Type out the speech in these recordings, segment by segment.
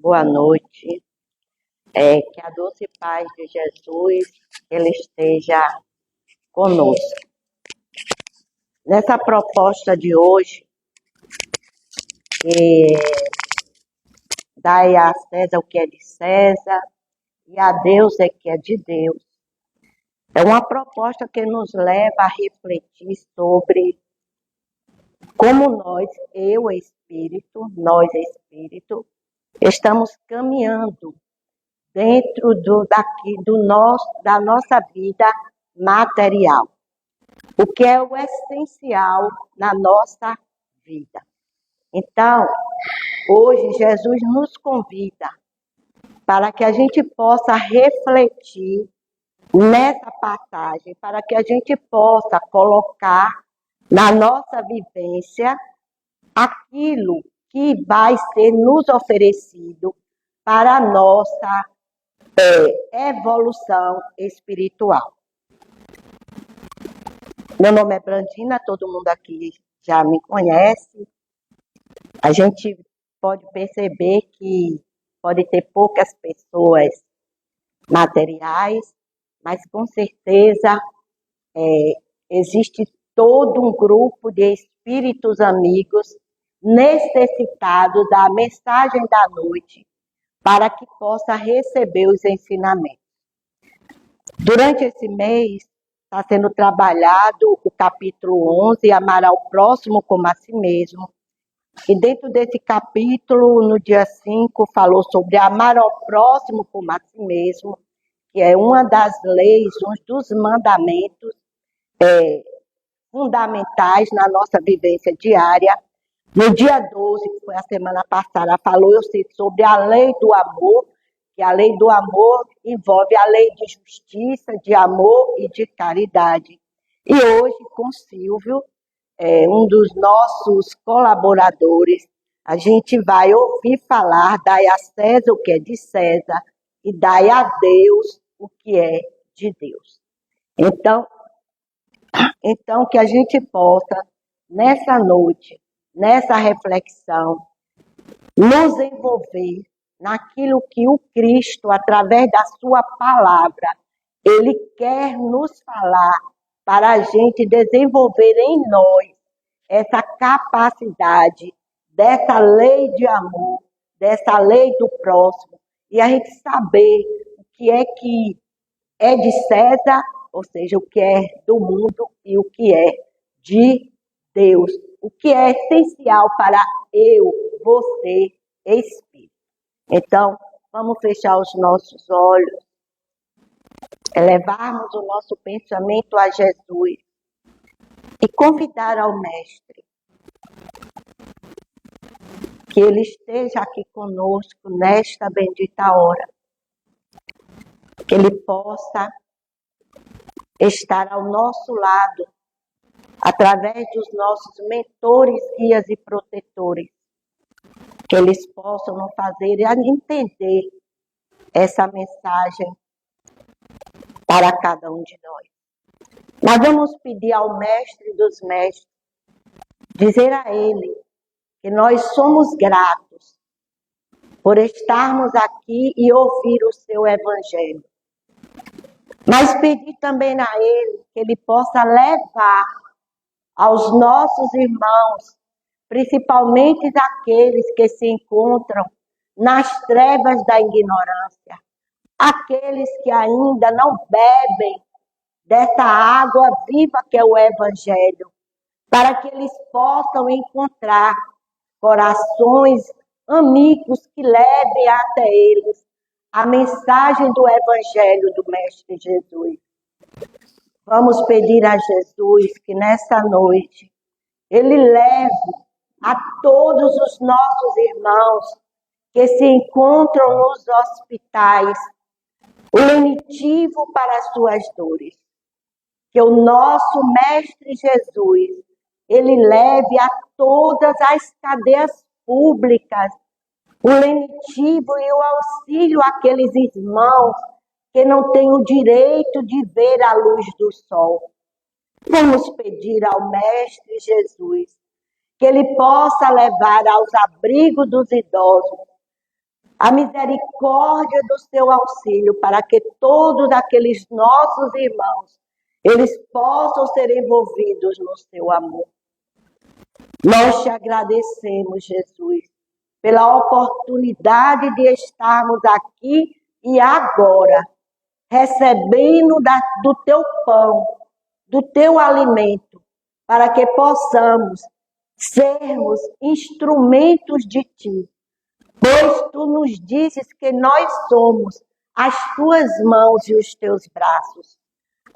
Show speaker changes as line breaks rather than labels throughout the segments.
boa noite. Que a doce paz de Jesus, ele esteja conosco. Nessa proposta de hoje, que dai a César o que é de César e a Deus é que é de Deus, é uma proposta que nos leva a refletir sobre como nós espírito, estamos caminhando dentro da nossa vida material, o que é o essencial na nossa vida. Então, hoje Jesus nos convida para que a gente possa refletir nessa passagem, para que a gente possa colocar na nossa vivência aquilo que vai ser nos oferecido para a nossa evolução espiritual. Meu nome é Brandina, todo mundo aqui já me conhece. A gente pode perceber que pode ter poucas pessoas materiais, mas com certeza existe todo um grupo de espíritos amigos necessitados da mensagem da noite para que possa receber os ensinamentos. Durante esse mês, está sendo trabalhado o capítulo 11, Amar ao Próximo como a Si Mesmo. E dentro desse capítulo, no dia 5, falou sobre amar ao próximo como a si mesmo, que é uma das leis, um dos mandamentos fundamentais na nossa vivência diária. No dia 12, que foi a semana passada, falou-se sobre a lei do amor, que a lei do amor envolve a lei de justiça, de amor e de caridade. E hoje, com Silvio, um dos nossos colaboradores, a gente vai ouvir falar, dai a César o que é de César e dai a Deus o que é de Deus. Então que a gente possa, nessa noite, nessa reflexão, nos envolver naquilo que o Cristo, através da sua palavra, ele quer nos falar para a gente desenvolver em nós essa capacidade dessa lei de amor, dessa lei do próximo, e a gente saber o que é de César, ou seja, o que é do mundo e o que é de Deus, o que é essencial para eu, você, espírito. Então, vamos fechar os nossos olhos, elevarmos o nosso pensamento a Jesus e convidar ao Mestre que Ele esteja aqui conosco nesta bendita hora, que Ele possa estar ao nosso lado, através dos nossos mentores, guias e protetores, que eles possam nos fazer entender essa mensagem para cada um de nós. Nós vamos pedir ao Mestre dos Mestres, dizer a Ele que nós somos gratos por estarmos aqui e ouvir o seu Evangelho. Mas pedir também a Ele que Ele possa levar aos nossos irmãos, principalmente aqueles que se encontram nas trevas da ignorância, aqueles que ainda não bebem dessa água viva que é o Evangelho, para que eles possam encontrar corações amigos que levem até eles a mensagem do Evangelho do Mestre Jesus. Vamos pedir a Jesus que nessa noite Ele leve a todos os nossos irmãos que se encontram nos hospitais o lenitivo para as suas dores. Que o nosso Mestre Jesus, Ele leve a todas as cadeias públicas o lenitivo e o auxílio àqueles irmãos que não têm o direito de ver a luz do sol. Vamos pedir ao Mestre Jesus que Ele possa levar aos abrigos dos idosos a misericórdia do seu auxílio, para que todos aqueles nossos irmãos, eles possam ser envolvidos no seu amor. Nós te agradecemos, Jesus, pela oportunidade de estarmos aqui e agora, recebendo do teu pão, do teu alimento, para que possamos sermos instrumentos de ti. Pois tu nos dizes que nós somos as tuas mãos e os teus braços.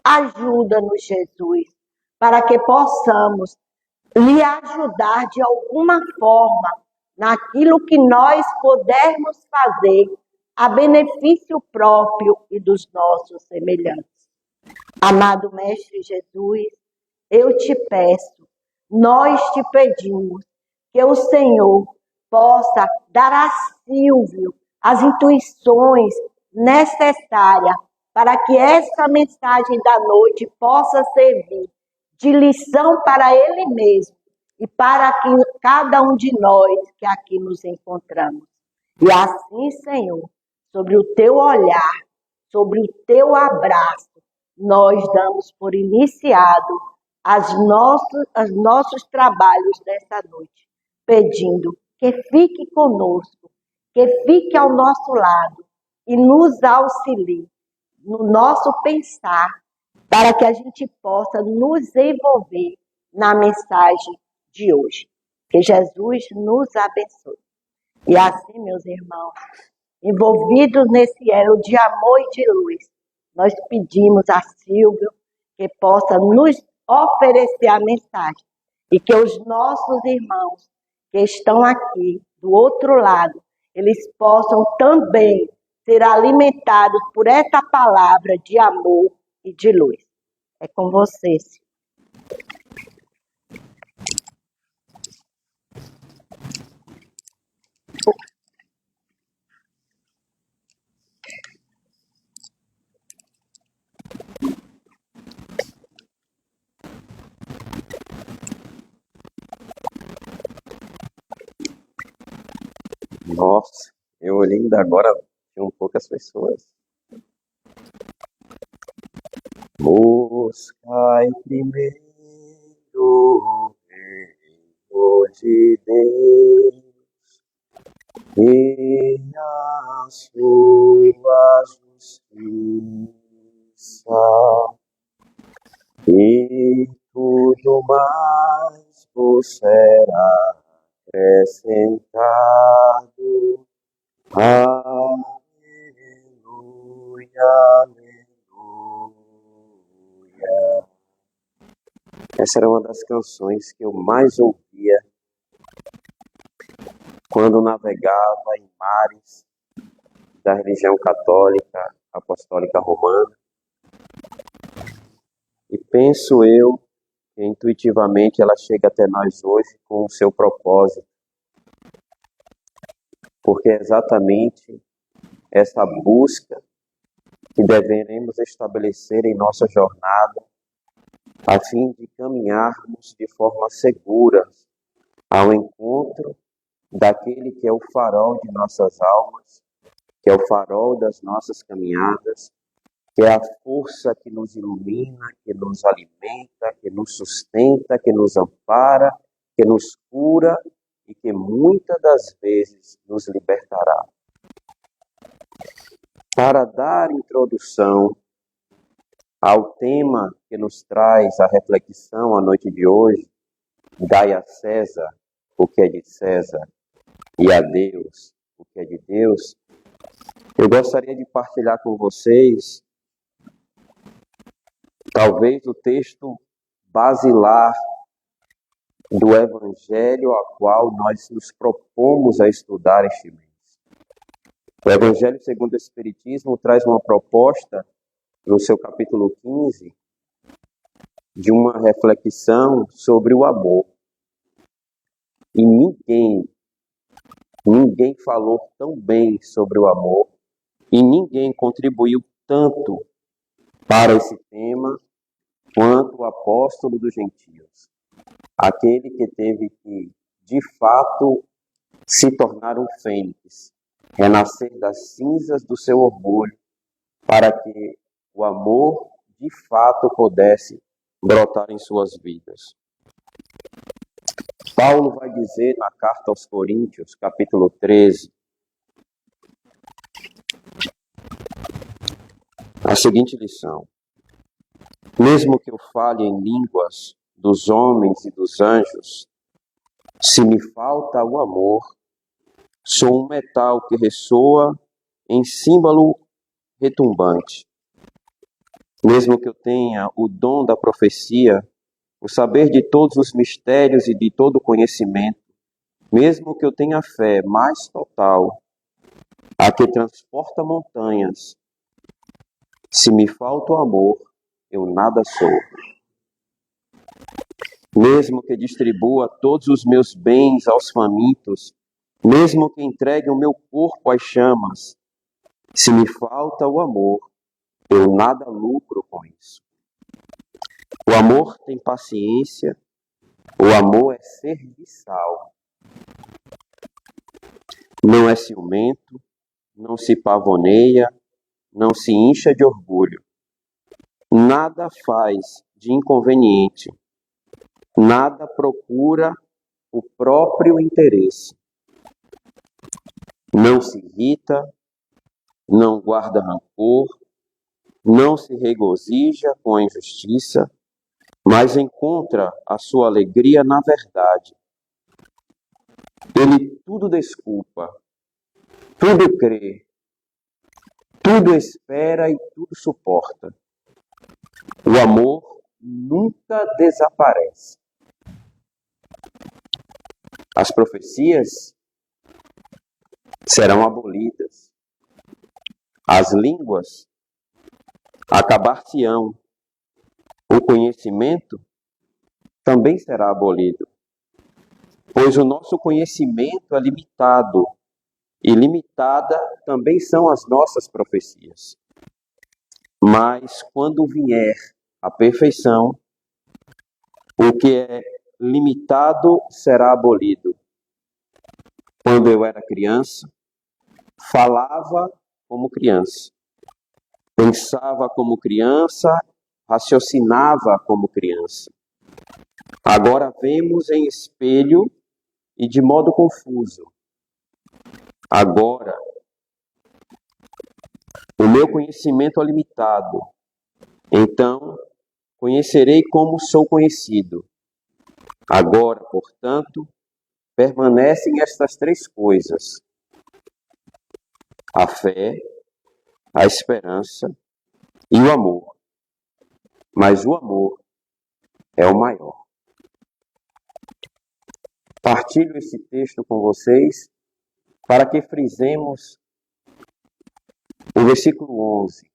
Ajuda-nos, Jesus, para que possamos lhe ajudar de alguma forma naquilo que nós pudermos fazer a benefício próprio e dos nossos semelhantes. Amado Mestre Jesus, eu te peço, nós te pedimos que o Senhor possa dar a Silvio as intuições necessárias para que esta mensagem da noite possa servir de lição para ele mesmo e para cada um de nós que aqui nos encontramos. E assim, Senhor, sobre o teu olhar, sobre o teu abraço, nós damos por iniciado os nossos trabalhos desta noite, pedindo que fique conosco, que fique ao nosso lado e nos auxilie no nosso pensar, para que a gente possa nos envolver na mensagem de hoje. Que Jesus nos abençoe. E assim, meus irmãos, envolvidos nesse elo de amor e de luz, nós pedimos a Silvio que possa nos oferecer a mensagem e que os nossos irmãos que estão aqui do outro lado, eles possam também ser alimentados por essa palavra de amor e de luz. É com vocês.
Nossa, eu olhei ainda agora, tinham poucas pessoas. Buscai primeiro o reino de Deus e a sua justiça, e tudo mais vos será acrescentado. Aleluia, aleluia. Essa era uma das canções que eu mais ouvia quando navegava em mares da religião católica, apostólica romana. E penso eu que intuitivamente ela chega até nós hoje com o seu propósito, porque é exatamente essa busca que deveremos estabelecer em nossa jornada, a fim de caminharmos de forma segura ao encontro daquele que é o farol de nossas almas, que é o farol das nossas caminhadas, que é a força que nos ilumina, que nos alimenta, que nos sustenta, que nos ampara, que nos cura e que muitas das vezes nos libertará. Para dar introdução ao tema que nos traz a reflexão a noite de hoje, dai a César o que é de César e a Deus o que é de Deus, eu gostaria de partilhar com vocês talvez o texto basilar do Evangelho a qual nós nos propomos a estudar este mês. O Evangelho segundo o Espiritismo traz uma proposta, no seu capítulo 15, de uma reflexão sobre o amor. E ninguém falou tão bem sobre o amor e ninguém contribuiu tanto para esse tema quanto o apóstolo dos gentios. Aquele que teve que, de fato, se tornar um fênix renascer das cinzas do seu orgulho, para que o amor de fato pudesse brotar em suas vidas. Paulo vai dizer na carta aos Coríntios, capítulo 13, a seguinte lição: mesmo que eu fale em línguas dos homens e dos anjos, se me falta o amor, sou um metal que ressoa em símbolo retumbante. Mesmo que eu tenha o dom da profecia, o saber de todos os mistérios e de todo o conhecimento, mesmo que eu tenha a fé mais total, a que transporta montanhas, se me falta o amor, eu nada sou. Mesmo que distribua todos os meus bens aos famintos, mesmo que entregue o meu corpo às chamas, se me falta o amor, eu nada lucro com isso. O amor tem paciência, o amor é serviçal. Não é ciumento, não se pavoneia, não se incha de orgulho. Nada faz de inconveniente, nada procura o próprio interesse. Não se irrita, não guarda rancor, não se regozija com a injustiça, mas encontra a sua alegria na verdade. Ele tudo desculpa, tudo crê, tudo espera e tudo suporta. O amor nunca desaparece. As profecias serão abolidas. As línguas acabar-se-ão. O conhecimento também será abolido, pois o nosso conhecimento é limitado, e limitada também são as nossas profecias. Mas quando vier a perfeição, o que é limitado será abolido. Quando eu era criança, falava como criança, pensava como criança, raciocinava como criança. Agora vemos em espelho e de modo confuso. Agora, o meu conhecimento é limitado. Então, conhecerei como sou conhecido. Agora, portanto, permanecem estas três coisas: a fé, a esperança e o amor. Mas o amor é o maior. Partilho esse texto com vocês para que frisemos o versículo 11.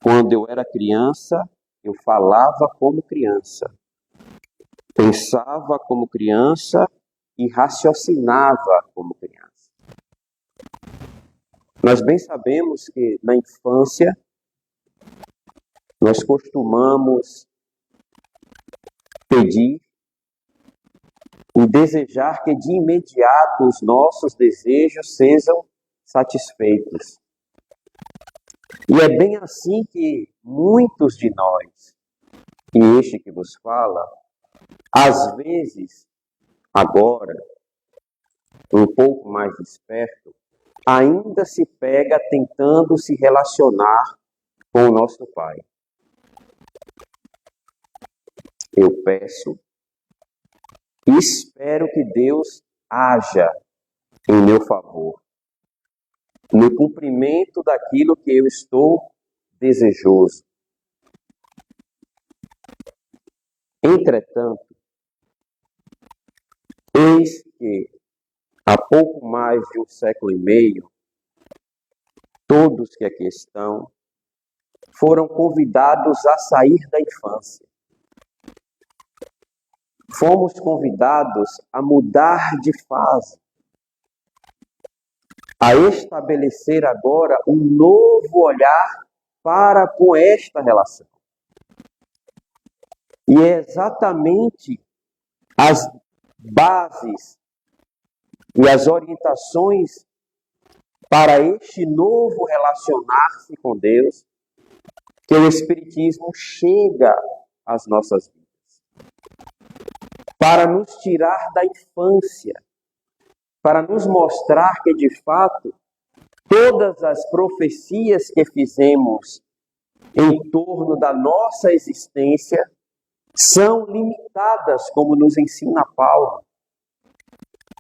Quando eu era criança, eu falava como criança, pensava como criança e raciocinava como criança. Nós bem sabemos que na infância nós costumamos pedir e desejar que de imediato os nossos desejos sejam satisfeitos. E é bem assim que muitos de nós, e este que vos fala, às vezes, agora, um pouco mais esperto, ainda se pega tentando se relacionar com o nosso Pai. Eu peço e espero que Deus haja em meu favor, no cumprimento daquilo que eu estou desejoso. Entretanto, eis que há pouco mais de um século e meio, todos que aqui estão foram convidados a sair da infância. Fomos convidados a mudar de fase, a estabelecer agora um novo olhar para com esta relação. E é exatamente as bases e as orientações para este novo relacionar-se com Deus, que o Espiritismo chega às nossas vidas, para nos tirar da infância, para nos mostrar que, de fato, todas as profecias que fizemos em torno da nossa existência são limitadas, como nos ensina Paulo.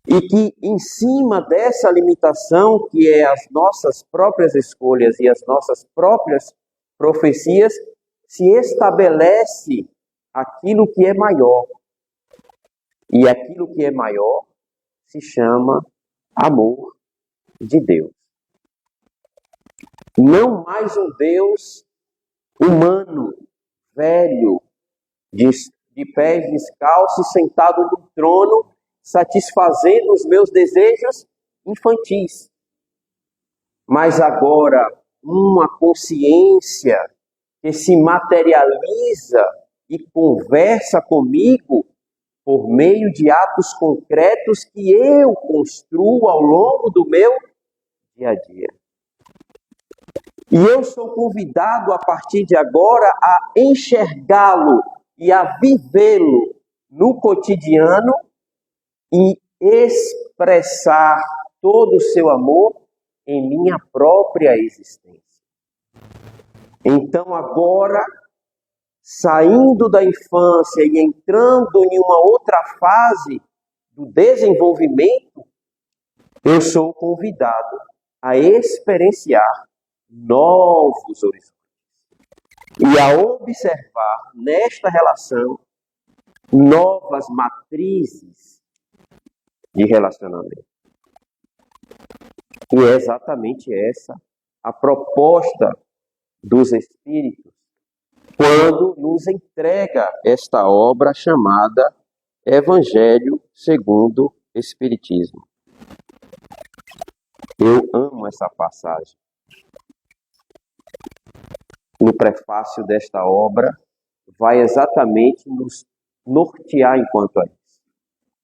E que, em cima dessa limitação, que é as nossas próprias escolhas e as nossas próprias profecias, se estabelece aquilo que é maior. E aquilo que é maior se chama amor de Deus. Não mais um Deus humano, velho, de pés descalços, sentado no trono, satisfazendo os meus desejos infantis. Mas agora, uma consciência que se materializa e conversa comigo por meio de atos concretos que eu construo ao longo do meu dia a dia. E eu sou convidado, a partir de agora, a enxergá-lo e a vivê-lo no cotidiano e expressar todo o seu amor em minha própria existência. Então, agora, saindo da infância e entrando em uma outra fase do desenvolvimento, eu sou convidado a experienciar novos horizontes e a observar nesta relação novas matrizes de relacionamento. E é exatamente essa a proposta dos Espíritos quando nos entrega esta obra chamada Evangelho segundo Espiritismo. Eu amo essa passagem. No prefácio desta obra, vai exatamente nos nortear enquanto a isso.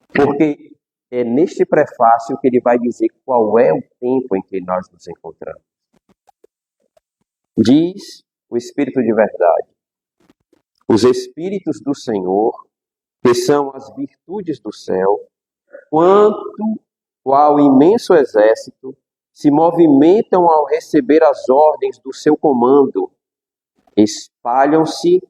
Porque é neste prefácio que ele vai dizer qual é o tempo em que nós nos encontramos. Diz o Espírito de verdade: os Espíritos do Senhor, que são as virtudes do céu, qual imenso exército, se movimentam ao receber as ordens do seu comando, espalham-se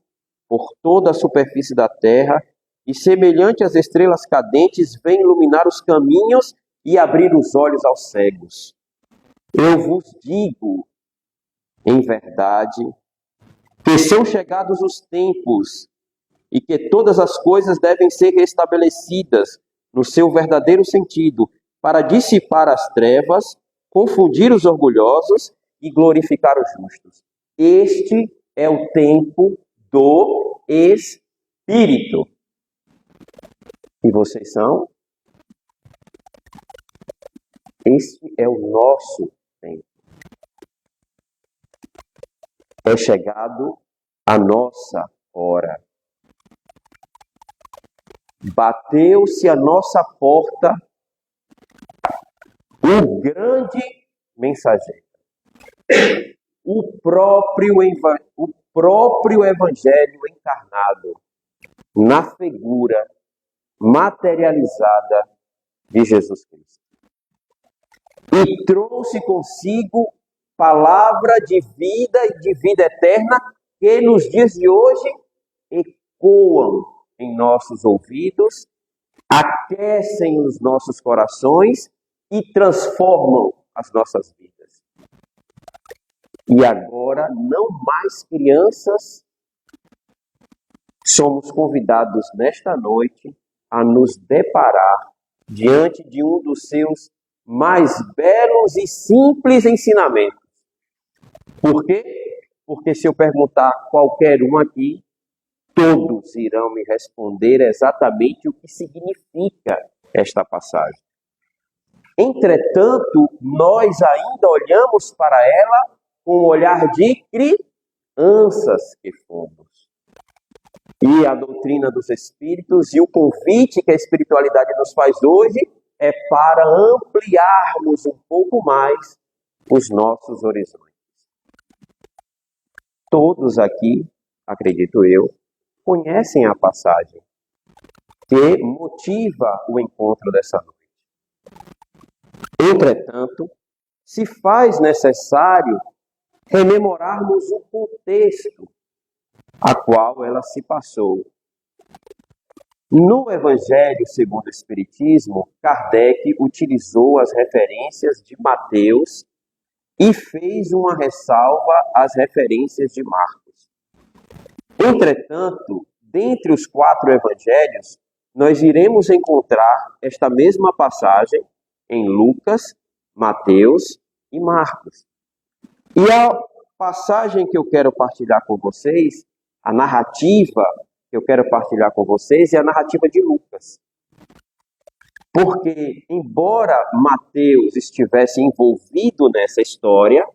por toda a superfície da terra e, semelhante às estrelas cadentes, vêm iluminar os caminhos e abrir os olhos aos cegos. Eu vos digo, em verdade, que são chegados os tempos e que todas as coisas devem ser restabelecidas no seu verdadeiro sentido, para dissipar as trevas, confundir os orgulhosos e glorificar os justos. Este é o tempo do Espírito. E vocês são? Este é o nosso tempo. É chegado a nossa hora. Bateu-se a nossa porta o grande mensageiro, o próprio Evangelho encarnado na figura materializada de Jesus Cristo. E trouxe consigo palavra de vida e de vida eterna que nos dias de hoje ecoam em nossos ouvidos, aquecem os nossos corações e transformam as nossas vidas. E agora, não mais crianças, somos convidados nesta noite a nos deparar diante de um dos seus mais belos e simples ensinamentos. Por quê? Porque se eu perguntar a qualquer um aqui, todos irão me responder exatamente o que significa esta passagem. Entretanto, nós ainda olhamos para ela com o olhar de crianças que fomos. E a doutrina dos Espíritos e o convite que a espiritualidade nos faz hoje é para ampliarmos um pouco mais os nossos horizontes. Todos aqui, acredito eu, conhecem a passagem que motiva o encontro dessa noite. Entretanto, se faz necessário rememorarmos o contexto a qual ela se passou. No Evangelho segundo o Espiritismo, Kardec utilizou as referências de Mateus e fez uma ressalva às referências de Marcos. Entretanto, dentre os 4 evangelhos, nós iremos encontrar esta mesma passagem em Lucas, Mateus e Marcos. E a passagem que eu quero partilhar com vocês, a narrativa que eu quero partilhar com vocês é a narrativa de Lucas. Porque, embora Mateus estivesse envolvido nessa história,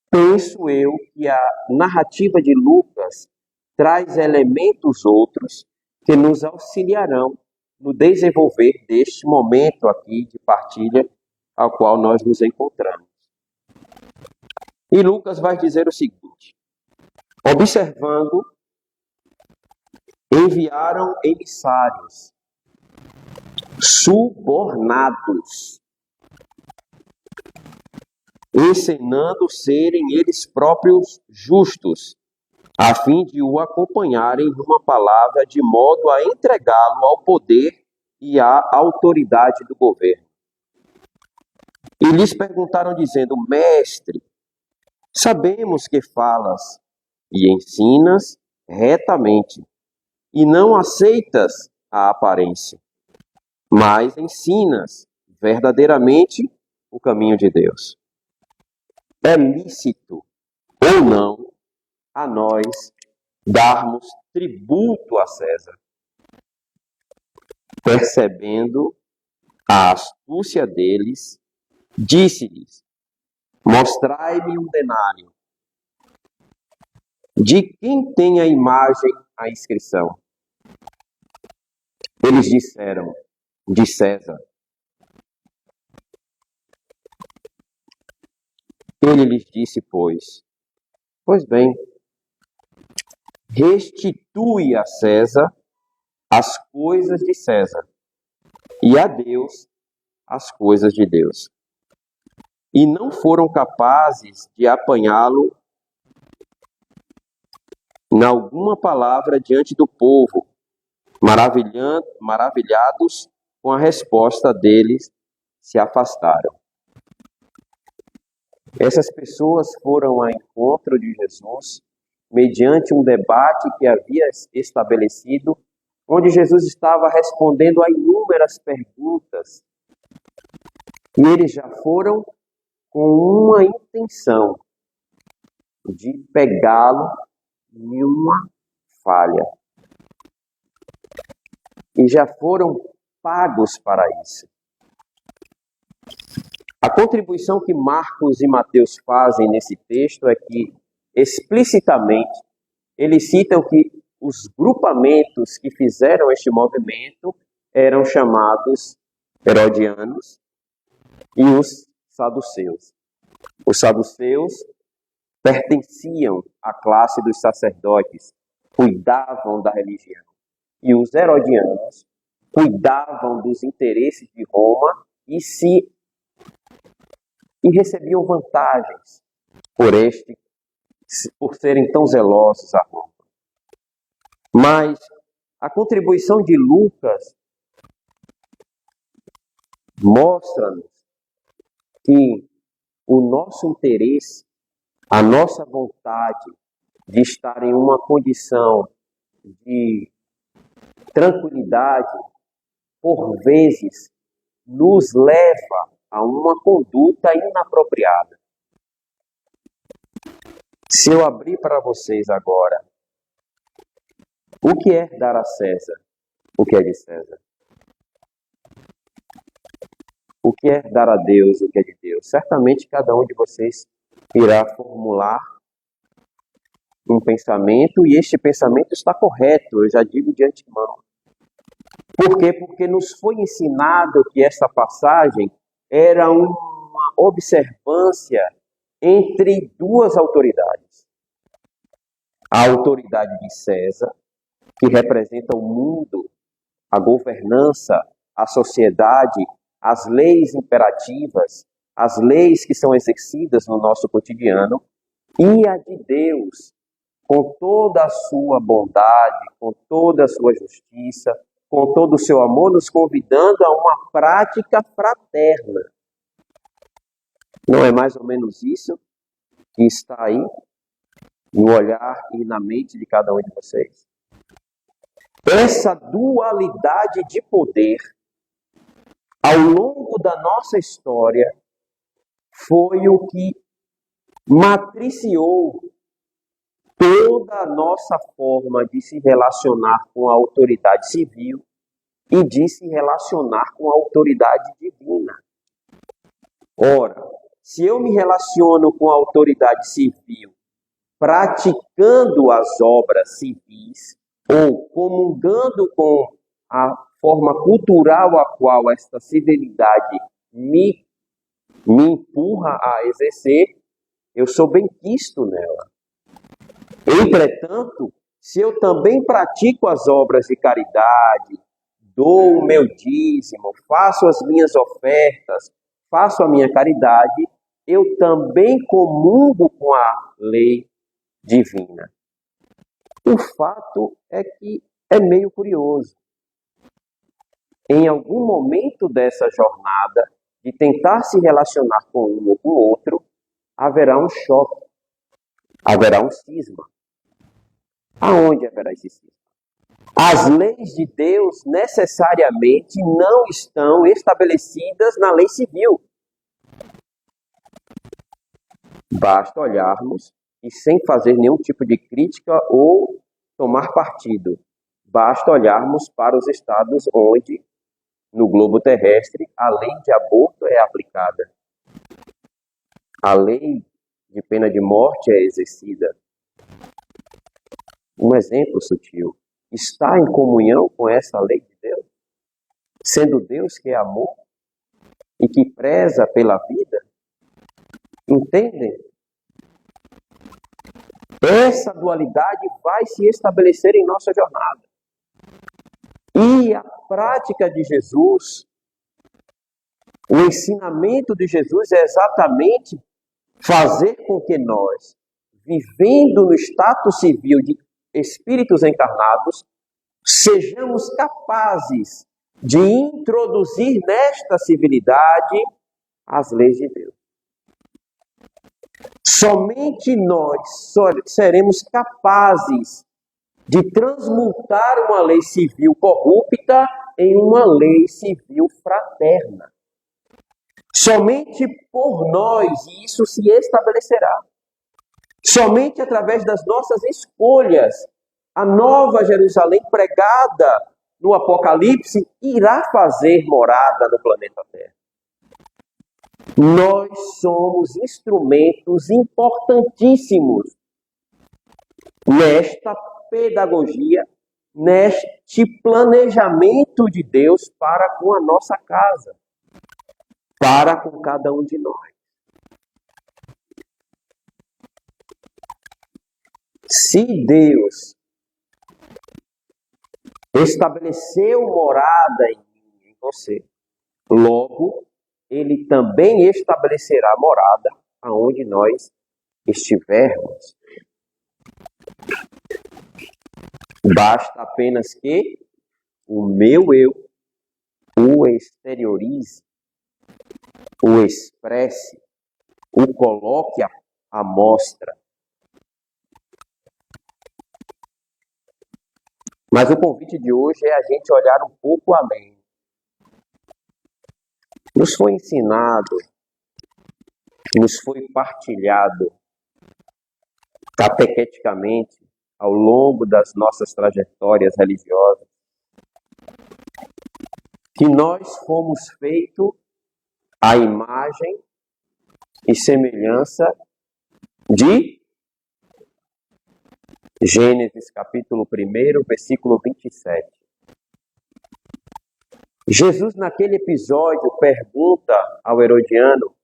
penso eu que a narrativa de Lucas traz elementos outros que nos auxiliarão no desenvolver deste momento aqui de partilha ao qual nós nos encontramos. E Lucas vai dizer o seguinte: observando, enviaram emissários subornados, encenando serem eles próprios justos, a fim de o acompanharem numa palavra, de modo a entregá-lo ao poder e à autoridade do governo. E lhes perguntaram, dizendo: Mestre, sabemos que falas e ensinas retamente, e não aceitas a aparência, mas ensinas verdadeiramente o caminho de Deus. É lícito ou não a nós darmos tributo a César? Percebendo a astúcia deles, disse-lhes: mostrai-me um denário. De quem tem a imagem, a inscrição? Eles disseram: de César. Ele lhes disse, pois bem, restitui a César as coisas de César, e a Deus as coisas de Deus. E não foram capazes de apanhá-lo em alguma palavra diante do povo, maravilhados com a resposta deles, se afastaram. Essas pessoas foram ao encontro de Jesus mediante um debate que havia estabelecido, onde Jesus estava respondendo a inúmeras perguntas. E eles já foram com uma intenção de pegá-lo em uma falha. E já foram pagos para isso. A contribuição que Marcos e Mateus fazem nesse texto é que, explicitamente, eles citam que os grupamentos que fizeram este movimento eram chamados herodianos e os saduceus. Os saduceus pertenciam à classe dos sacerdotes, cuidavam da religião. E os herodianos cuidavam dos interesses de Roma e recebiam vantagens por serem tão zelosos a Roma. Mas a contribuição de Lucas mostra-nos que o nosso interesse, a nossa vontade de estar em uma condição de tranquilidade, por vezes, nos leva a uma conduta inapropriada. Se eu abrir para vocês agora, o que é dar a César o que é de César? O que é dar a Deus o que é de Deus? Certamente cada um de vocês irá formular um pensamento, e este pensamento está correto, eu já digo de antemão. Por quê? Porque nos foi ensinado que essa passagem era uma observância entre duas autoridades. A autoridade de César, que representa o mundo, a governança, a sociedade, as leis imperativas, as leis que são exercidas no nosso cotidiano, e a de Deus, com toda a sua bondade, com toda a sua justiça, com todo o seu amor, nos convidando a uma prática fraterna. Não é mais ou menos isso que está aí no olhar e na mente de cada um de vocês? Essa dualidade de poder, ao longo da nossa história, foi o que matriciou toda a nossa forma de se relacionar com a autoridade civil e de se relacionar com a autoridade divina. Ora, se eu me relaciono com a autoridade civil praticando as obras civis ou comungando com a forma cultural a qual esta civilidade me empurra a exercer, eu sou benquisto nela. Entretanto, se eu também pratico as obras de caridade, dou o meu dízimo, faço as minhas ofertas, faço a minha caridade, eu também comungo com a lei divina. O fato é que é meio curioso. Em algum momento dessa jornada, de tentar se relacionar com um ou com o outro, haverá um choque, haverá um cisma. Aonde haverá esse cisma? As leis de Deus necessariamente não estão estabelecidas na lei civil. Basta olharmos, e sem fazer nenhum tipo de crítica ou tomar partido, basta olharmos para os estados onde, no globo terrestre, a lei de aborto é aplicada. A lei de pena de morte é exercida. Um exemplo sutil. Está em comunhão com essa lei de Deus? Sendo Deus que é amor e que preza pela vida? Entendem? Essa dualidade vai se estabelecer em nossa jornada. E a prática de Jesus, o ensinamento de Jesus é exatamente fazer com que nós, vivendo no status civil de espíritos encarnados, sejamos capazes de introduzir nesta civilidade as leis de Deus. Somente nós seremos capazes de transmutar uma lei civil corrupta em uma lei civil fraterna. Somente por nós isso se estabelecerá. Somente através das nossas escolhas, a nova Jerusalém pregada no Apocalipse irá fazer morada no planeta Terra. Nós somos instrumentos importantíssimos nesta pedagogia, neste planejamento de Deus para com a nossa casa, para com cada um de nós. Se Deus estabeleceu morada em mim, em você, logo, Ele também estabelecerá morada aonde nós estivermos. Basta apenas que o meu eu o exteriorize, o expresse, o coloque à mostra. Mas o convite de hoje é a gente olhar um pouco além. Nos foi ensinado, nos foi partilhado catequeticamente ao longo das nossas trajetórias religiosas que nós fomos feitos à imagem e semelhança de Gênesis capítulo 1, versículo 27. Jesus, naquele episódio, pergunta ao Herodiano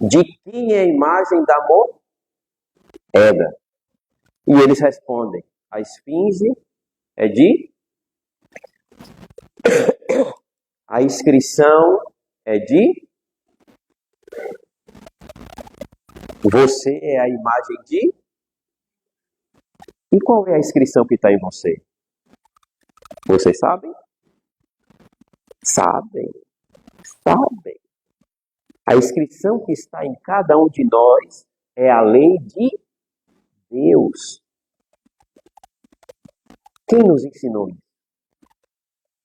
de quem é a imagem da moeda. E eles respondem: a esfinge é de. A inscrição é de. Você é a imagem de. E qual é a inscrição que está em você? Vocês sabem? Sabem. Sabem. A inscrição que está em cada um de nós é a lei de Deus. Quem nos ensinou isso?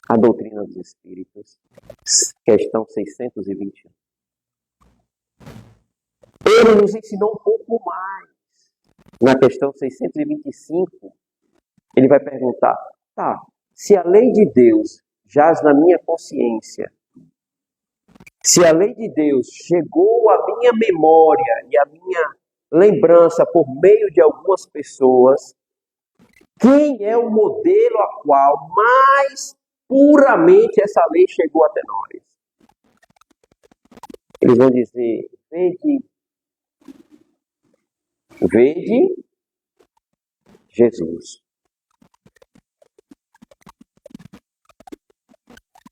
A doutrina dos Espíritos, questão 621. Ele nos ensinou um pouco mais. Na questão 625, ele vai perguntar: tá, se a lei de Deus jaz na minha consciência, se a lei de Deus chegou à minha memória e à minha lembrança por meio de algumas pessoas, quem é o modelo a qual mais puramente essa lei chegou até nós? Eles vão dizer: vede Jesus.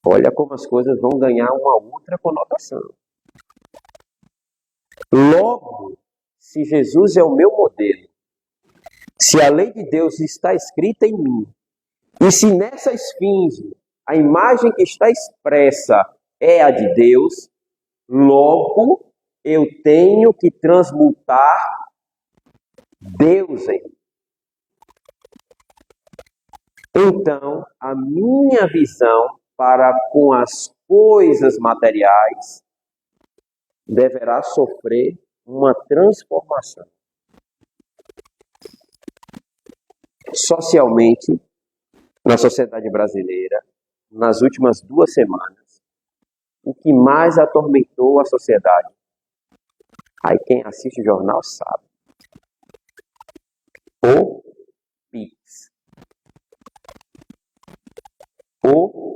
Olha como as coisas vão ganhar uma outra conotação. Logo, se Jesus é o meu modelo, se a lei de Deus está escrita em mim, e se nessa esfinge a imagem que está expressa é a de Deus, logo eu tenho que transmutar Deus em mim. Então, a minha visão para com as coisas materiais deverá sofrer uma transformação. Socialmente, na sociedade brasileira, nas últimas 2 semanas, o que mais atormentou a sociedade, aí quem assiste o jornal sabe, o PIX. O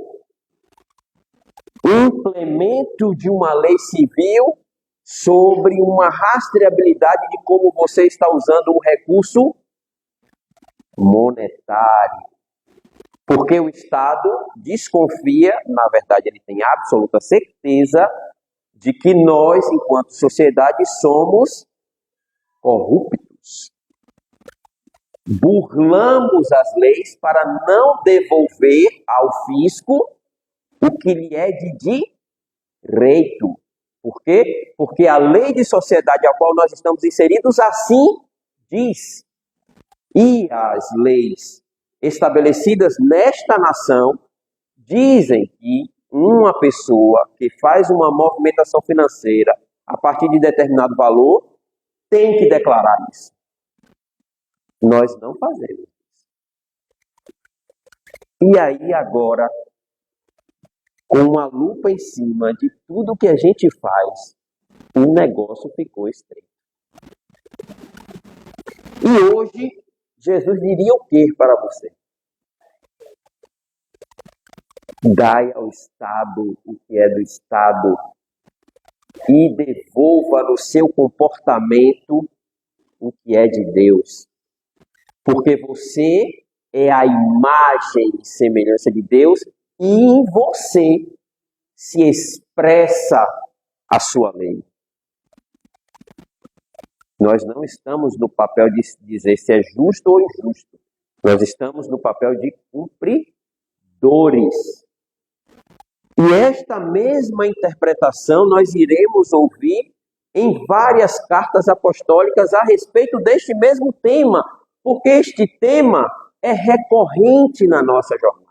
implemento de uma lei civil sobre uma rastreabilidade de como você está usando o recurso monetário. Porque o Estado desconfia, na verdade ele tem absoluta certeza, de que nós, enquanto sociedade, somos corruptos. Burlamos as leis para não devolver ao fisco o que lhe é de direito. Por quê? Porque a lei de sociedade a qual nós estamos inseridos assim diz. E as leis estabelecidas nesta nação dizem que uma pessoa que faz uma movimentação financeira a partir de determinado valor tem que declarar isso. Nós não fazemos. E aí agora, com uma lupa em cima de tudo que a gente faz, o negócio ficou estreito. E hoje, Jesus diria o que para você? Dai ao Estado o que é do Estado e devolva no seu comportamento o que é de Deus. Porque você é a imagem e semelhança de Deus e em você se expressa a sua lei. Nós não estamos no papel de dizer se é justo ou injusto. Nós estamos no papel de cumpridores. E esta mesma interpretação nós iremos ouvir em várias cartas apostólicas a respeito deste mesmo tema, porque este tema é recorrente na nossa jornada.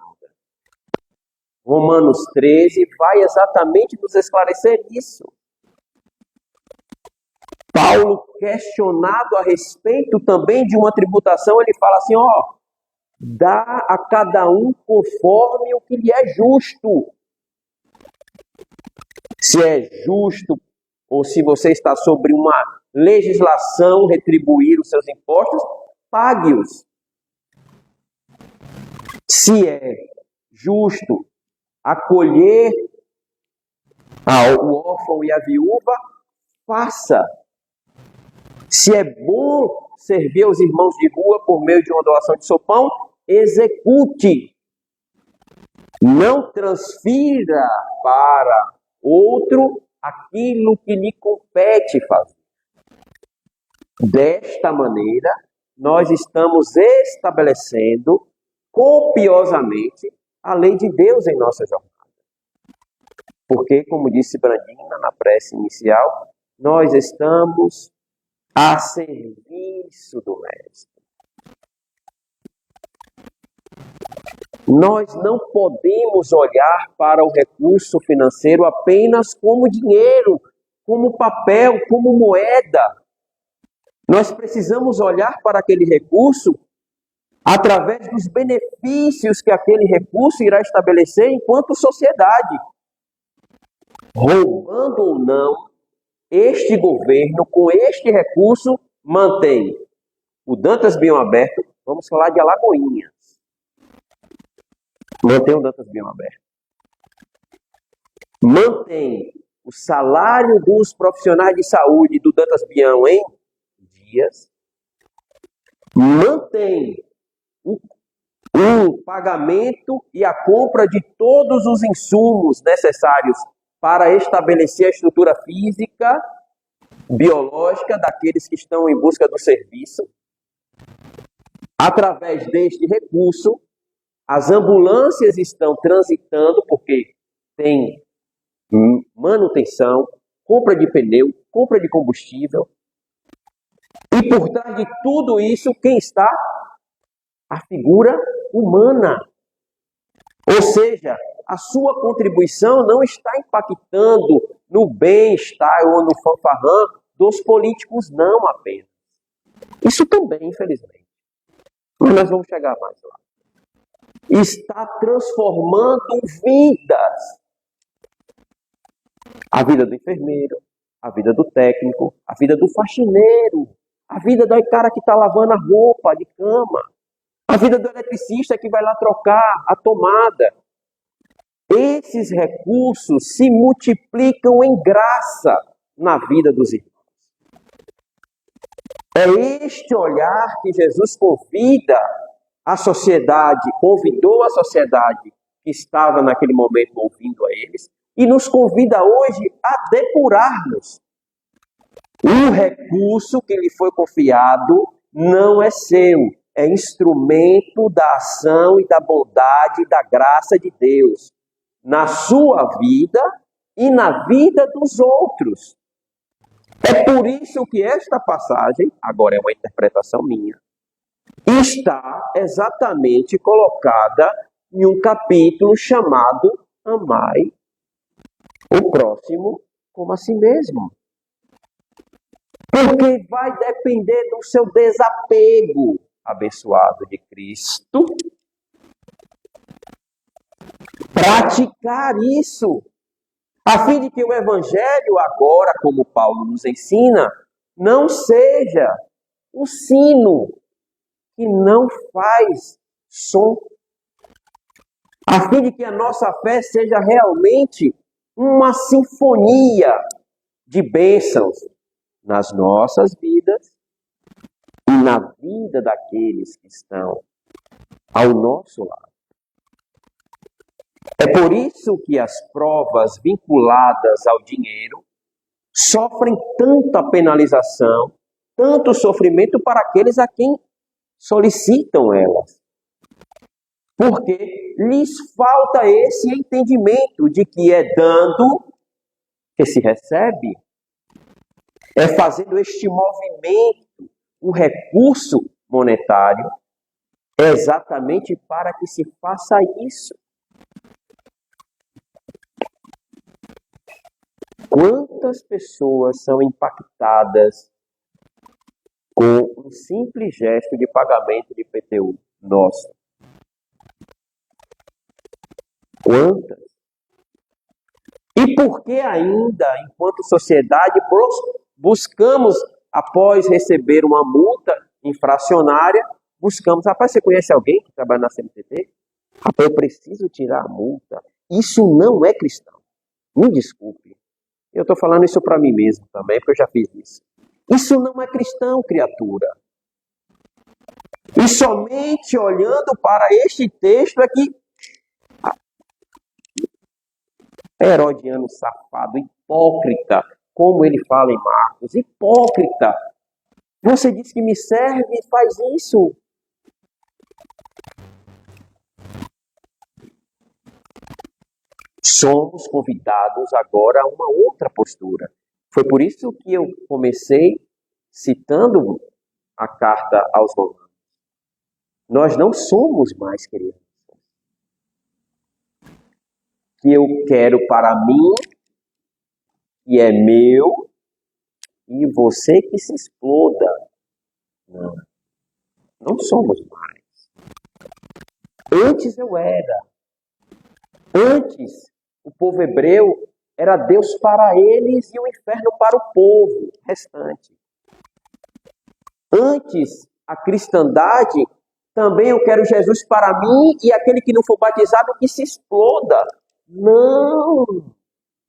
Romanos 13 vai exatamente nos esclarecer isso. Paulo, questionado a respeito também de uma tributação, ele fala assim, dá a cada um conforme o que lhe é justo. Se é justo, ou se você está sobre uma legislação, retribuir os seus impostos, pague-os. Se é justo acolher o órfão e a viúva, faça. Se é bom servir aos irmãos de rua por meio de uma doação de sopão, execute. Não transfira para outro aquilo que lhe compete fazer. Desta maneira, nós estamos estabelecendo copiosamente a lei de Deus em nossa jornada. Porque, como disse Brandina na prece inicial, nós estamos a serviço do Mestre. Nós não podemos olhar para o recurso financeiro apenas como dinheiro, como papel, como moeda. Nós precisamos olhar para aquele recurso através dos benefícios que aquele recurso irá estabelecer enquanto sociedade. Roubando ou não, este governo, com este recurso, mantém o Dantas Bião aberto. Vamos falar de Alagoinhas. Mantém o Dantas Bião aberto. Mantém o salário dos profissionais de saúde do Dantas Bião em dias. Mantém o pagamento e a compra de todos os insumos necessários para estabelecer a estrutura física, biológica daqueles que estão em busca do serviço. Através deste recurso, as ambulâncias estão transitando porque tem manutenção, compra de pneu, compra de combustível. E por trás de tudo isso, quem está? A figura humana. Ou seja, a sua contribuição não está impactando no bem-estar ou no fanfarrão dos políticos, não apenas. Isso também, infelizmente. Mas nós vamos chegar mais lá. Está transformando vidas. A vida do enfermeiro, a vida do técnico, a vida do faxineiro, a vida do cara que está lavando a roupa de cama, a vida do eletricista que vai lá trocar a tomada. Esses recursos se multiplicam em graça na vida dos irmãos. É este olhar que Jesus convida a sociedade, convidou a sociedade que estava naquele momento ouvindo a eles, e nos convida hoje a depurarmos. O recurso que lhe foi confiado não é seu, é instrumento da ação e da bondade e da graça de Deus na sua vida e na vida dos outros. É por isso que esta passagem, agora é uma interpretação minha, está exatamente colocada em um capítulo chamado Amai o próximo como a si mesmo. Porque vai depender do seu desapego abençoado de Cristo. Praticar isso, a fim de que o Evangelho agora, como Paulo nos ensina, não seja um sino que não faz som. A fim de que a nossa fé seja realmente uma sinfonia de bênçãos nas nossas vidas e na vida daqueles que estão ao nosso lado. É por isso que as provas vinculadas ao dinheiro sofrem tanta penalização, tanto sofrimento para aqueles a quem solicitam elas. Porque lhes falta esse entendimento de que é dando que se recebe. É fazendo este movimento, o recurso monetário, exatamente para que se faça isso. Quantas pessoas são impactadas com um simples gesto de pagamento de IPTU nosso? Quantas? E por que ainda, enquanto sociedade, buscamos, após receber uma multa infracionária, buscamos, rapaz, você conhece alguém que trabalha na CNTT? Rapaz, eu preciso tirar a multa. Isso não é cristão. Me desculpe. Eu estou falando isso para mim mesmo também, porque eu já fiz isso. Isso não é cristão, criatura. E somente olhando para este texto é que herodiano safado, hipócrita, como ele fala em Marcos, hipócrita. Você diz que me serve e faz isso. Somos convidados agora a uma outra postura. Foi por isso que eu comecei citando a carta aos Romanos. Nós não somos mais crianças. Que eu quero para mim, que é meu, e você que se exploda. Não, não somos mais. Antes eu era. Antes, o povo hebreu era Deus para eles e o inferno para o povo restante. Antes, a cristandade, também eu quero Jesus para mim e aquele que não for batizado que se exploda. Não,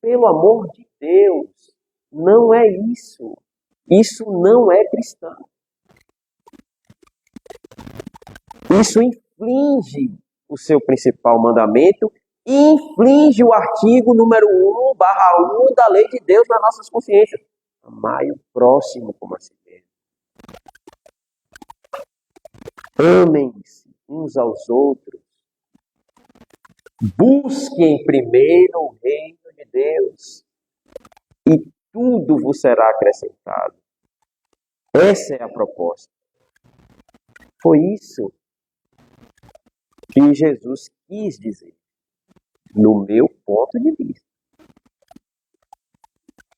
pelo amor de Deus, não é isso. Isso não é cristão. Isso infringe o seu principal mandamento e infringe o artigo número 1/1 da lei de Deus nas nossas consciências. Amai o próximo como a si mesmo. Amem-se uns aos outros. Busquem primeiro o reino de Deus e tudo vos será acrescentado. Essa é a proposta. Foi isso que Jesus quis dizer, no meu ponto de vista.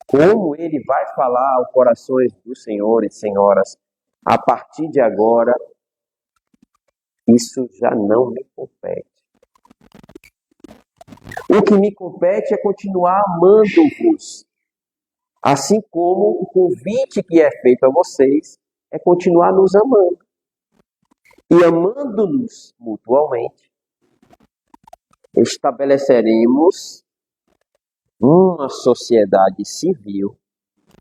Como ele vai falar aos corações dos senhores e senhoras a partir de agora, isso já não me compete. O que me compete é continuar amando-vos. Assim como o convite que é feito a vocês é continuar nos amando. E amando-nos mutuamente, estabeleceremos uma sociedade civil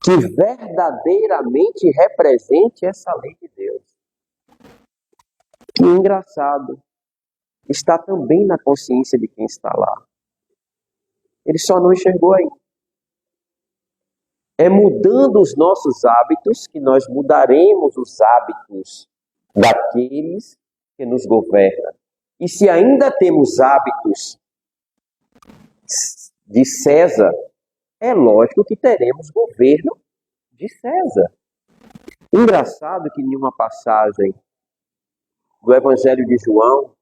que verdadeiramente represente essa lei de Deus. Que engraçado, está também na consciência de quem está lá. Ele só não enxergou aí. É mudando os nossos hábitos que nós mudaremos os hábitos daqueles que nos governam. E se ainda temos hábitos de César, é lógico que teremos governo de César. Engraçado que em uma passagem do Evangelho de João,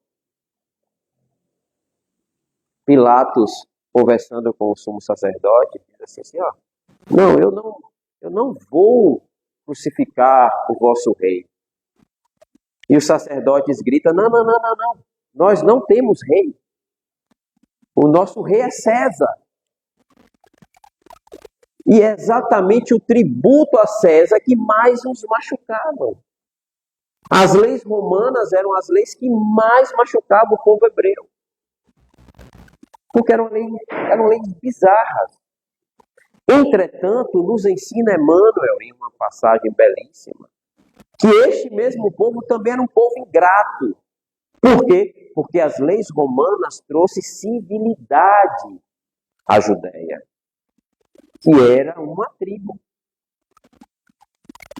Pilatos, conversando com o sumo sacerdote, diz assim, não, eu não vou crucificar o vosso rei. E os sacerdotes gritam, não, nós não temos rei. O nosso rei é César. E é exatamente o tributo a César que mais nos machucavam. As leis romanas eram as leis que mais machucavam o povo hebreu. Porque eram leis bizarras. Entretanto, nos ensina Emmanuel, em uma passagem belíssima, que este mesmo povo também era um povo ingrato. Por quê? Porque as leis romanas trouxeram civilidade à Judéia, que era uma tribo.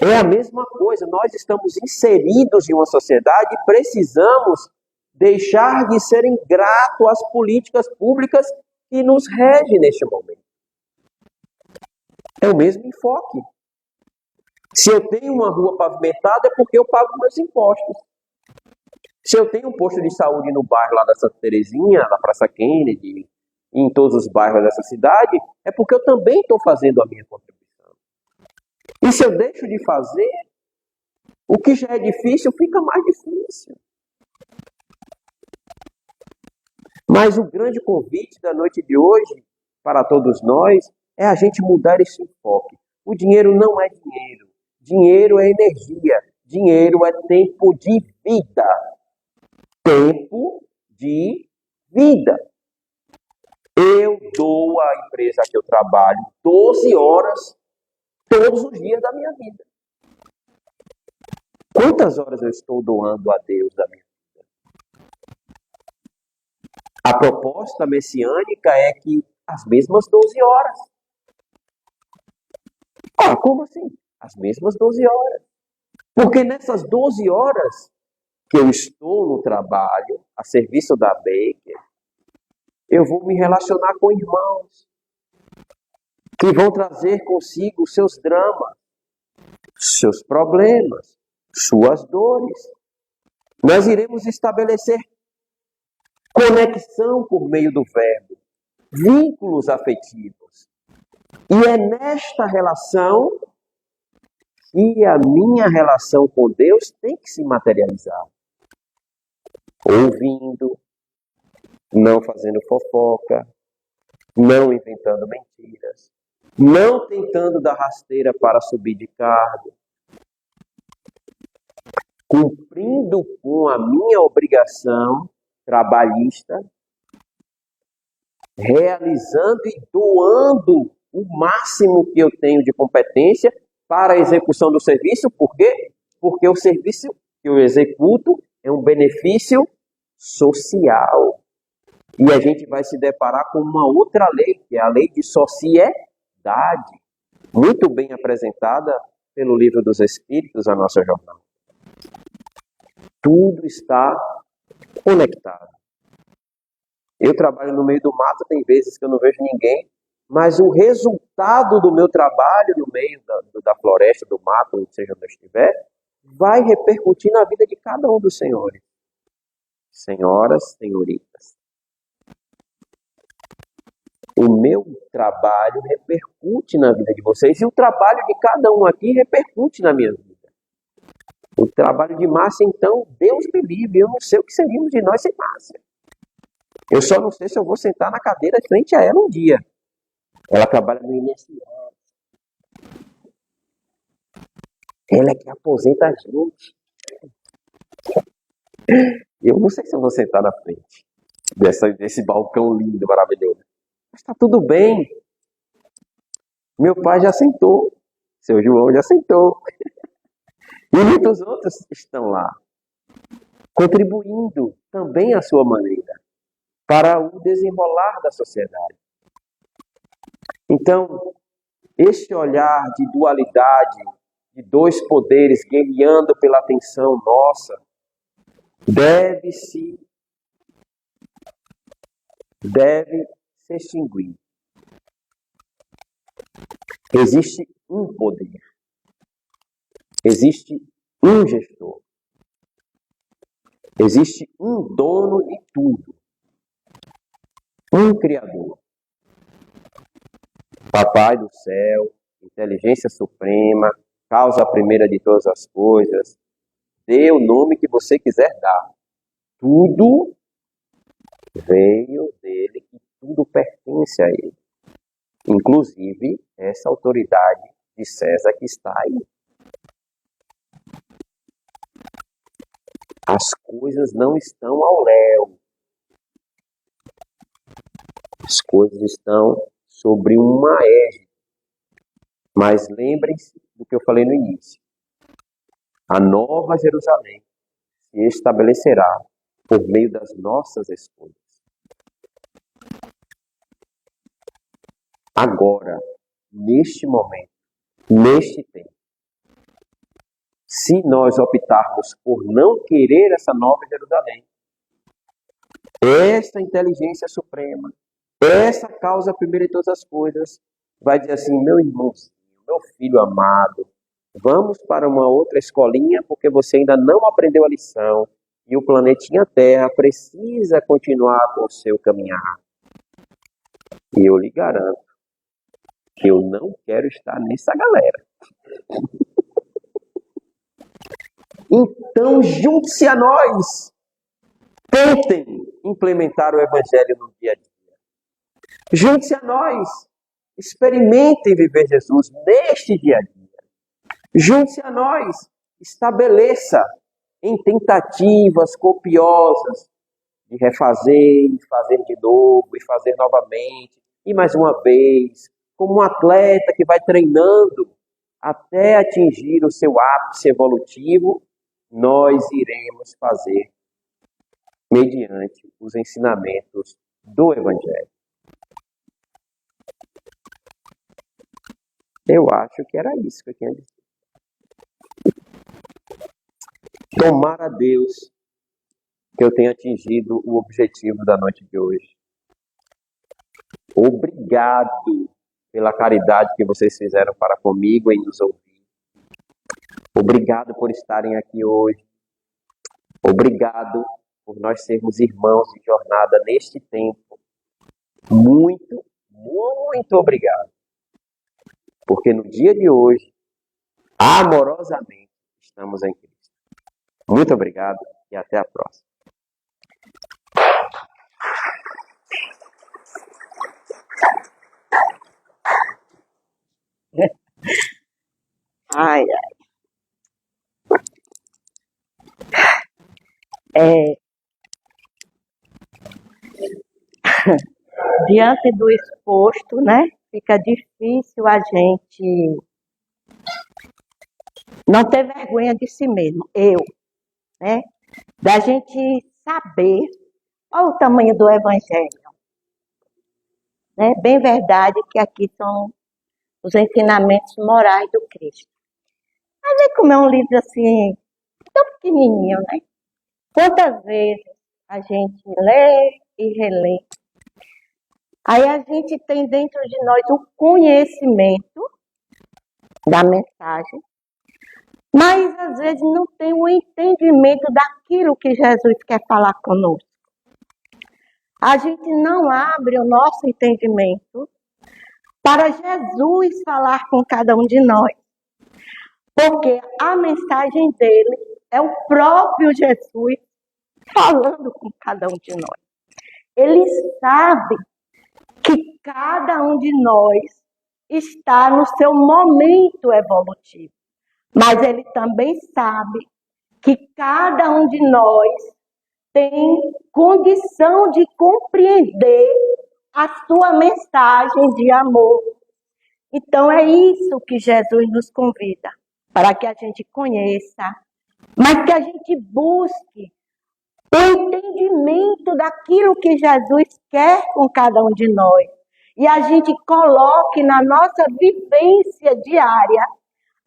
É a mesma coisa, nós estamos inseridos em uma sociedade e precisamos deixar de ser ingrato às políticas públicas que nos regem neste momento. É o mesmo enfoque. Se eu tenho uma rua pavimentada é porque eu pago meus impostos. Se eu tenho um posto de saúde no bairro lá da Santa Terezinha, na Praça Kennedy, e em todos os bairros dessa cidade, é porque eu também estou fazendo a minha contribuição. E se eu deixo de fazer, o que já é difícil fica mais difícil. Mas o grande convite da noite de hoje, para todos nós, é a gente mudar esse enfoque. O dinheiro não é dinheiro. Dinheiro é energia. Dinheiro é tempo de vida. Tempo de vida. Eu dou à empresa que eu trabalho 12 horas todos os dias da minha vida. Quantas horas eu estou doando a Deus da minha vida? A proposta messiânica é que as mesmas 12 horas. Ah, como assim? As mesmas 12 horas. Porque nessas 12 horas que eu estou no trabalho, a serviço da Baker, eu vou me relacionar com irmãos que vão trazer consigo seus dramas, seus problemas, suas dores. Nós iremos estabelecer conexão por meio do verbo, vínculos afetivos. E é nesta relação que a minha relação com Deus tem que se materializar. Ouvindo, não fazendo fofoca, não inventando mentiras, não tentando dar rasteira para subir de cargo, cumprindo com a minha obrigação trabalhista, realizando e doando o máximo que eu tenho de competência para a execução do serviço. Por quê? Porque o serviço que eu executo é um benefício social. E a gente vai se deparar com uma outra lei, que é a lei de sociedade, muito bem apresentada pelo Livro dos Espíritos, a nossa jornada. Tudo está conectado. Eu trabalho no meio do mato, tem vezes que eu não vejo ninguém, mas o resultado do meu trabalho no meio da floresta, do mato, seja onde eu estiver, vai repercutir na vida de cada um dos senhores. Senhoras, senhoritas. O meu trabalho repercute na vida de vocês e o trabalho de cada um aqui repercute na minha vida. O trabalho de Márcia, então, Deus me livre, eu não sei o que seríamos de nós sem Márcia. Eu só não sei se eu vou sentar na cadeira frente a ela um dia. Ela trabalha no INSS. Ela é que aposenta a gente. Eu não sei se eu vou sentar na frente desse balcão lindo, maravilhoso. Mas está tudo bem. Meu pai já sentou. Seu João já sentou. E muitos outros estão lá, contribuindo também à sua maneira para o desenrolar da sociedade. Então, este olhar de dualidade, de dois poderes guerreando pela atenção nossa, deve se extinguir. Existe um poder. Existe um gestor. Existe um dono de tudo. Um Criador. Papai do céu, inteligência suprema, causa primeira de todas as coisas. Dê o nome que você quiser dar. Tudo veio dele e tudo pertence a ele. Inclusive essa autoridade de César que está aí. As coisas não estão ao léu. As coisas estão sobre uma égide. Mas lembrem-se do que eu falei no início. A nova Jerusalém se estabelecerá por meio das nossas escolhas. Agora, neste momento, neste tempo, se nós optarmos por não querer essa nova Jerusalém, essa inteligência suprema, essa causa primeira de todas as coisas, vai dizer assim, meu irmãozinho, meu filho amado, vamos para uma outra escolinha porque você ainda não aprendeu a lição e o planetinha Terra precisa continuar com o seu caminhar. E eu lhe garanto que eu não quero estar nessa galera. Então, junte-se a nós. Tentem implementar o Evangelho no dia a dia. Junte-se a nós. Experimentem viver Jesus neste dia a dia. Junte-se a nós. Estabeleça em tentativas copiosas de refazer, e fazer de novo, e fazer novamente, e mais uma vez, como um atleta que vai treinando até atingir o seu ápice evolutivo, nós iremos fazer mediante os ensinamentos do Evangelho. Eu acho que era isso que eu tinha dito. Tomara a Deus que eu tenha atingido o objetivo da noite de hoje. Obrigado pela caridade que vocês fizeram para comigo em nos ouvir. Obrigado por estarem aqui hoje. Obrigado por nós sermos irmãos de jornada neste tempo. Muito, muito obrigado. Porque no dia de hoje, amorosamente, estamos em Cristo. Muito obrigado e até a próxima.
Ai, ai. Diante do exposto, né? Fica difícil a gente não ter vergonha de si mesmo, né? Da gente saber qual o tamanho do Evangelho, né? Bem verdade que aqui são os ensinamentos morais do Cristo. Mas vê como é um livro assim, tão pequenininho, né? Quantas vezes a gente lê e relê. Aí a gente tem dentro de nós o conhecimento da mensagem, mas às vezes não tem o entendimento daquilo que Jesus quer falar conosco. A gente não abre o nosso entendimento para Jesus falar com cada um de nós. Porque a mensagem dele é o próprio Jesus falando com cada um de nós. Ele sabe que cada um de nós está no seu momento evolutivo. Mas ele também sabe que cada um de nós tem condição de compreender a sua mensagem de amor. Então é isso que Jesus nos convida, para que a gente conheça, mas que a gente busque o entendimento daquilo que Jesus quer com cada um de nós. E a gente coloque na nossa vivência diária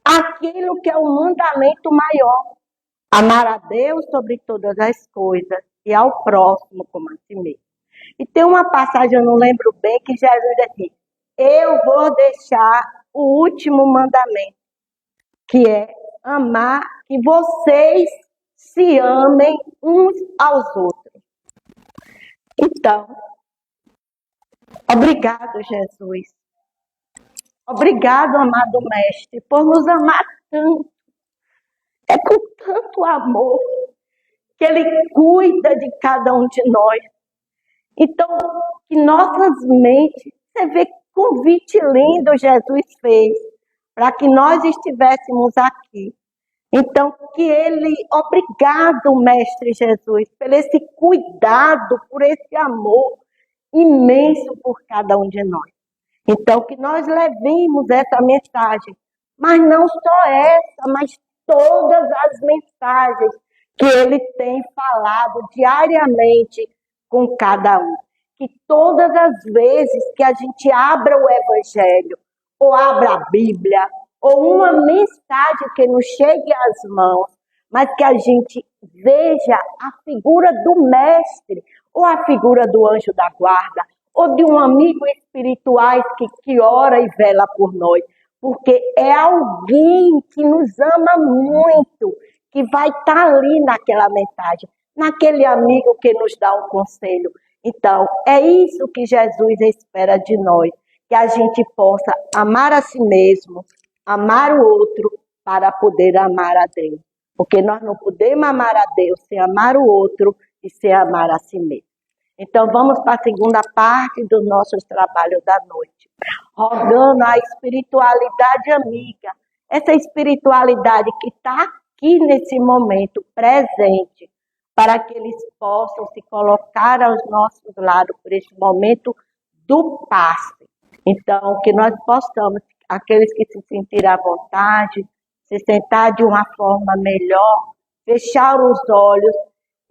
aquilo que é o mandamento maior. Amar a Deus sobre todas as coisas e ao próximo como a si mesmo. E tem uma passagem, eu não lembro bem, que Jesus diz: eu vou deixar o último mandamento, que é amar, que vocês se amem uns aos outros. Então, obrigado, Jesus. Obrigado, amado Mestre, por nos amar tanto. É com tanto amor que Ele cuida de cada um de nós. Então, que nossas mentes, você vê que convite lindo Jesus fez para que nós estivéssemos aqui. Então, que Ele, obrigado, Mestre Jesus, por esse cuidado, por esse amor imenso por cada um de nós. Então, que nós levemos essa mensagem, mas não só essa, mas todas as mensagens que Ele tem falado diariamente com cada um. Que todas as vezes que a gente abra o Evangelho, ou abra a Bíblia, ou uma mensagem que nos chegue às mãos, mas que a gente veja a figura do Mestre, ou a figura do anjo da guarda, ou de um amigo espiritual que ora e vela por nós. Porque é alguém que nos ama muito, que vai estar ali naquela mensagem, naquele amigo que nos dá um conselho. Então, é isso que Jesus espera de nós, que a gente possa amar a si mesmo, amar o outro, para poder amar a Deus. Porque nós não podemos amar a Deus sem amar o outro e sem amar a si mesmo. Então, vamos para a segunda parte dos nossos trabalhos da noite. Rogando a espiritualidade amiga, essa espiritualidade que está aqui nesse momento presente, para que eles possam se colocar aos nossos lados por este momento do passe. Então, que nós possamos, aqueles que se sentirem à vontade, se sentar de uma forma melhor, fechar os olhos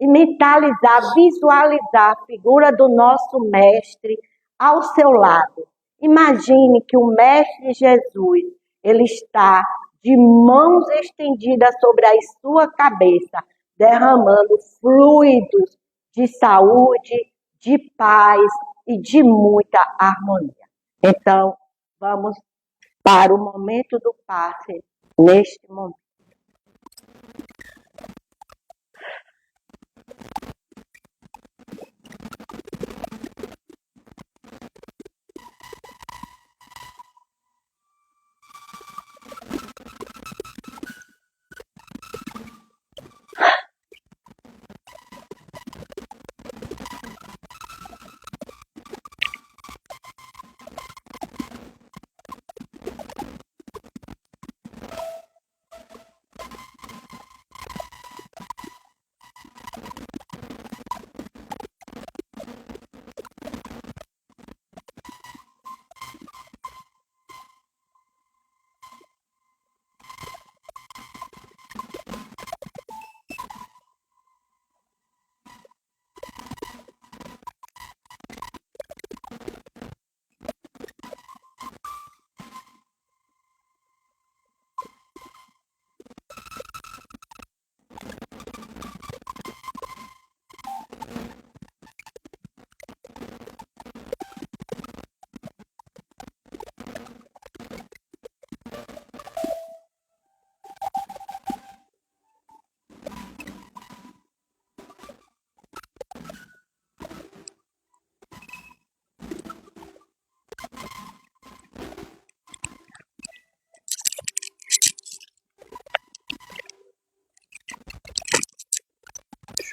e mentalizar, visualizar a figura do nosso mestre ao seu lado. Imagine que o mestre Jesus, ele está de mãos estendidas sobre a sua cabeça, derramando fluidos de saúde, de paz e de muita harmonia. Então, vamos para o momento do passe neste momento.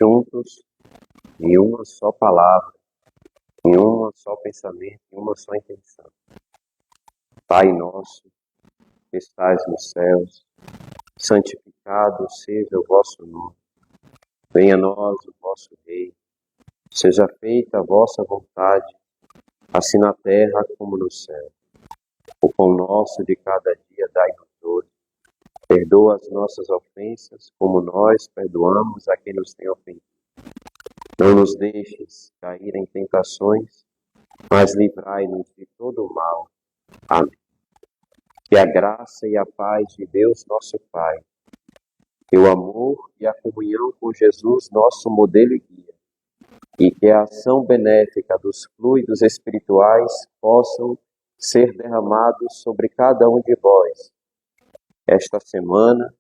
Juntos, em uma só palavra, em um só pensamento, em uma só intenção. Pai nosso, que estais nos céus, santificado seja o vosso nome. Venha a nós o vosso reino. Seja feita a vossa vontade, assim na terra como no céu. O pão nosso de cada dia dai-nos hoje. Perdoa as nossas ofensas, como nós perdoamos a quem nos tem ofendido. Não nos deixes cair em tentações, mas livrai-nos de todo o mal. Amém. Que a graça e a paz de Deus, nosso Pai, que o amor e a comunhão com Jesus, nosso modelo e guia, e que a ação benéfica dos fluidos espirituais possam ser derramados sobre cada um de vós esta semana,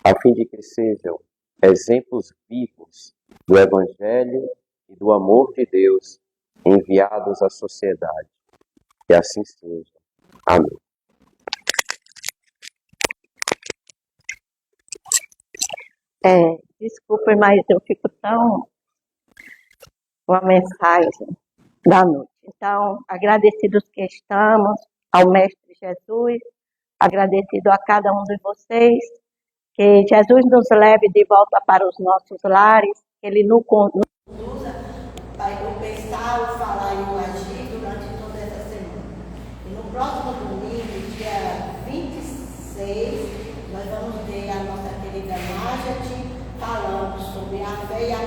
a fim de que sejam exemplos vivos do Evangelho e do amor de Deus enviados à sociedade. Que assim seja. Amém.
Desculpa, mas eu fico tão com a mensagem da noite. Então, agradecidos que estamos ao Mestre Jesus, agradecido a cada um de vocês, que Jesus nos leve de volta para os nossos lares, que Ele nos conduza para o pensar, o falar e o agir durante toda essa semana. E no próximo domingo, dia 26, nós vamos ter a nossa querida Marjete falando sobre a fé e a